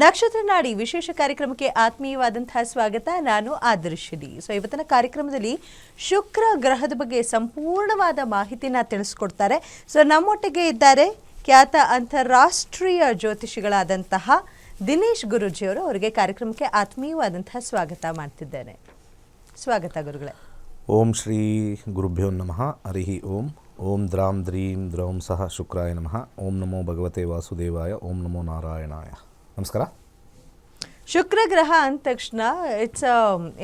ನಕ್ಷತ್ರ ನಾಡಿ ವಿಶೇಷ ಕಾರ್ಯಕ್ರಮಕ್ಕೆ ಆತ್ಮೀಯವಾದಂತಹ ಸ್ವಾಗತ. ನಾನು ಆದರ್ಶಿನಿ. ಇವತ್ತಿನ ಕಾರ್ಯಕ್ರಮದಲ್ಲಿ ಶುಕ್ರ ಗ್ರಹದ ಬಗ್ಗೆ ಸಂಪೂರ್ಣವಾದ ಮಾಹಿತಿನ ತಿಳಿಸ್ಕೊಡ್ತಾರೆ. ನಮ್ಮೊಟ್ಟಿಗೆ ಇದ್ದಾರೆ ಖ್ಯಾತ ಅಂತಾರಾಷ್ಟ್ರೀಯ ಜ್ಯೋತಿಷಿಗಳಾದಂತಹ ದಿನೇಶ್ ಗುರೂಜಿಯವರು. ಅವರಿಗೆ ಕಾರ್ಯಕ್ರಮಕ್ಕೆ ಆತ್ಮೀಯವಾದಂತಹ ಸ್ವಾಗತ ಮಾಡ್ತಿದ್ದೇನೆ. ಸ್ವಾಗತ ಗುರುಗಳೇ. ಓಂ ಶ್ರೀ ಗುರುಭ್ಯೋ ನಮಃ. ಹರಿ ಓಂ. ಓಂ ದ್ರಾಂ ದ್ರೀಂ ದ್ರೌಂ ಸಹ ಶುಕ್ರಾಯ ನಮಃ. ಓಂ ನಮೋ ಭಗವತೆ ವಾಸುದೇವಾಯ. ಓಂ ನಮೋ ನಾರಾಯಣಾಯ. ನಮಸ್ಕಾರ. ಶುಕ್ರ ಗ್ರಹ ಅಂದ ತಕ್ಷಣ ಇಟ್ಸ್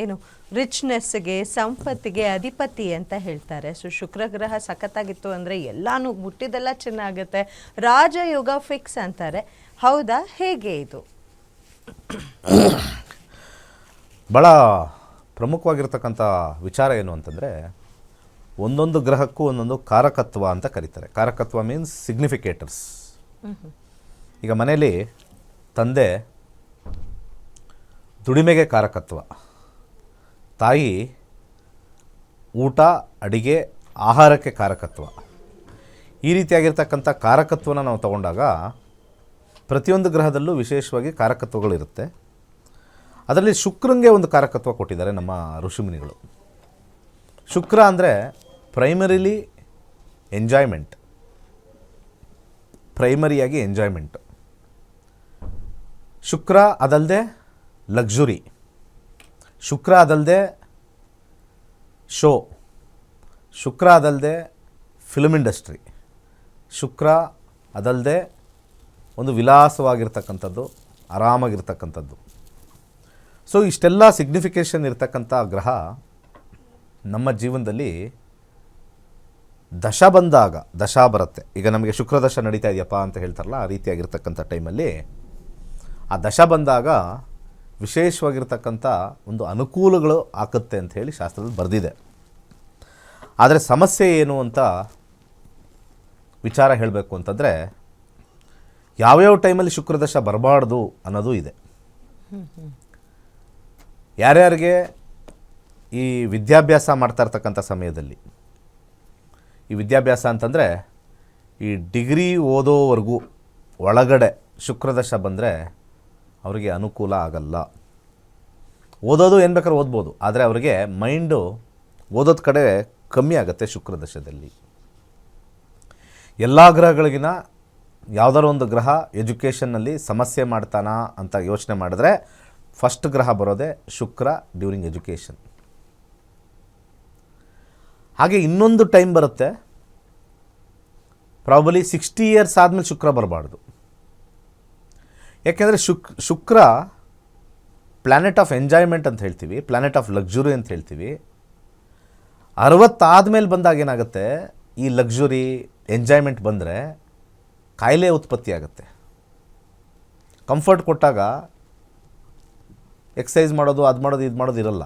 ಏನು ರಿಚ್ನೆಸ್ಗೆ, ಸಂಪತ್ತಿಗೆ ಅಧಿಪತಿ ಅಂತ ಹೇಳ್ತಾರೆ. ಶುಕ್ರ ಗ್ರಹ ಸಖತ್ತಾಗಿತ್ತು ಅಂದರೆ ಎಲ್ಲಾನು ಮುಟ್ಟಿದೆಲ್ಲ ಚೆನ್ನಾಗುತ್ತೆ, ರಾಜಯೋಗ ಫಿಕ್ಸ್ ಅಂತಾರೆ. ಹೌದಾ? ಹೇಗೆ ಇದು? ಭಾಳ ಪ್ರಮುಖವಾಗಿರ್ತಕ್ಕಂಥ ವಿಚಾರ ಏನು ಅಂತಂದರೆ, ಒಂದೊಂದು ಗ್ರಹಕ್ಕೂ ಒಂದೊಂದು ಕಾರಕತ್ವ ಅಂತ ಕರೀತಾರೆ. ಕಾರಕತ್ವ ಮೀನ್ಸ್ ಸಿಗ್ನಿಫಿಕೇಟರ್ಸ್. ಈಗ ಮನೆಯಲ್ಲಿ ತಂದೆ ದುಡಿಮೆಗೆ ಕಾರಕತ್ವ, ತಾಯಿ ಊಟ ಅಡಿಗೆ ಆಹಾರಕ್ಕೆ ಕಾರಕತ್ವ. ಈ ರೀತಿಯಾಗಿರ್ತಕ್ಕಂಥ ಕಾರಕತ್ವನ ನಾವು ತಗೊಂಡಾಗ ಪ್ರತಿಯೊಂದು ಗ್ರಹದಲ್ಲೂ ವಿಶೇಷವಾಗಿ ಕಾರಕತ್ವಗಳಿರುತ್ತೆ. ಅದರಲ್ಲಿ ಶುಕ್ರಂಗೆ ಒಂದು ಕಾರಕತ್ವ ಕೊಟ್ಟಿದ್ದಾರೆ ನಮ್ಮ ಋಷಿಮುನಿಗಳು. ಶುಕ್ರ ಅಂದರೆ ಪ್ರೈಮರಿಲಿ ಎಂಜಾಯ್ಮೆಂಟ್, ಪ್ರೈಮರಿಯಾಗಿ ಎಂಜಾಯ್ಮೆಂಟು. ಶುಕ್ರ ಅದಲ್ಲದೆ ಲಕ್ಸುರಿ, ಶುಕ್ರ ಅದಲ್ಲದೆ ಶೋ, ಶುಕ್ರ ಅದಲ್ಲದೆ ಫಿಲ್ಮ್ ಇಂಡಸ್ಟ್ರಿ, ಶುಕ್ರ ಅದಲ್ಲದೆ ಒಂದು ವಿಲಾಸವಾಗಿರ್ತಕ್ಕಂಥದ್ದು, ಆರಾಮಾಗಿರ್ತಕ್ಕಂಥದ್ದು. ಸೊ ಇಷ್ಟೆಲ್ಲ ಸಿಗ್ನಿಫಿಕೇಷನ್ ಇರ್ತಕ್ಕಂಥ ಗ್ರಹ ನಮ್ಮ ಜೀವನದಲ್ಲಿ ದಶ ಬಂದಾಗ, ದಶ ಬರುತ್ತೆ. ಈಗ ನಮಗೆ ಶುಕ್ರ ದಶ ನಡೀತಾ ಇದೆಯಪ್ಪ ಅಂತ ಹೇಳ್ತಾರಲ್ಲ, ಆ ರೀತಿಯಾಗಿರ್ತಕ್ಕಂಥ ಟೈಮಲ್ಲಿ ಆ ದಶ ಬಂದಾಗ ವಿಶೇಷವಾಗಿರ್ತಕ್ಕಂಥ ಒಂದು ಅನುಕೂಲಗಳು ಆಗುತ್ತೆ ಅಂತ ಹೇಳಿ ಶಾಸ್ತ್ರದಲ್ಲಿ ಬರೆದಿದೆ. ಆದರೆ ಸಮಸ್ಯೆ ಏನು ಅಂತ ವಿಚಾರ ಹೇಳಬೇಕು ಅಂತಂದರೆ, ಯಾವ್ಯಾವ ಟೈಮಲ್ಲಿ ಶುಕ್ರದಶ ಬರಬಾರ್ದು ಅನ್ನೋದು ಇದೆ. ಯಾರ್ಯಾರಿಗೆ ಈ ವಿದ್ಯಾಭ್ಯಾಸ ಮಾಡ್ತಾ ಇರ್ತಕ್ಕಂಥ ಸಮಯದಲ್ಲಿ, ಈ ವಿದ್ಯಾಭ್ಯಾಸ ಅಂತಂದರೆ ಈ ಡಿಗ್ರಿ ಓದೋವರೆಗೂ ಒಳಗಡೆ ಶುಕ್ರದಶ ಬಂದರೆ ಅವರಿಗೆ ಅನುಕೂಲ ಆಗಲ್ಲ. ಓದೋದು ಏನು ಬೇಕಾದ್ರೂ ಓದ್ಬೋದು, ಆದರೆ ಅವರಿಗೆ ಮೈಂಡು ಓದೋದ ಕಡೆ ಕಮ್ಮಿ ಆಗುತ್ತೆ ಶುಕ್ರದಶದಲ್ಲಿ. ಎಲ್ಲ ಗ್ರಹಗಳಿಗಿನ ಯಾವುದಾದ್ರು ಒಂದು ಗ್ರಹ ಎಜುಕೇಷನ್ನಲ್ಲಿ ಸಮಸ್ಯೆ ಮಾಡ್ತಾನಾ ಅಂತ ಯೋಚನೆ ಮಾಡಿದ್ರೆ ಫಸ್ಟ್ ಗ್ರಹ ಬರೋದೇ ಶುಕ್ರ ಡ್ಯೂರಿಂಗ್ ಎಜುಕೇಷನ್. ಹಾಗೆ ಇನ್ನೊಂದು ಟೈಮ್ ಬರುತ್ತೆ, ಪ್ರಾಬಲಿ 60 ಇಯರ್ಸ್ ಆದಮೇಲೆ ಶುಕ್ರ ಬರಬಾರ್ದು. ಯಾಕೆಂದರೆ ಶುಕ್ರ ಪ್ಲ್ಯಾನೆಟ್ ಆಫ್ ಎಂಜಾಯ್ಮೆಂಟ್ ಅಂತ ಹೇಳ್ತೀವಿ, ಪ್ಲ್ಯಾನೆಟ್ ಆಫ್ ಲಕ್ಸುರಿ ಅಂತ ಹೇಳ್ತೀವಿ. 60 ಆದಮೇಲೆ ಬಂದಾಗ ಏನಾಗುತ್ತೆ, ಈ ಲಕ್ಸುರಿ ಎಂಜಾಯ್ಮೆಂಟ್ ಬಂದರೆ ಕಾಯಿಲೆ ಉತ್ಪತ್ತಿ ಆಗುತ್ತೆ. ಕಂಫರ್ಟ್ ಕೊಟ್ಟಾಗ ಎಕ್ಸಸೈಸ್ ಮಾಡೋದು, ಅದು ಮಾಡೋದು, ಇದು ಮಾಡೋದು ಇರಲ್ಲ.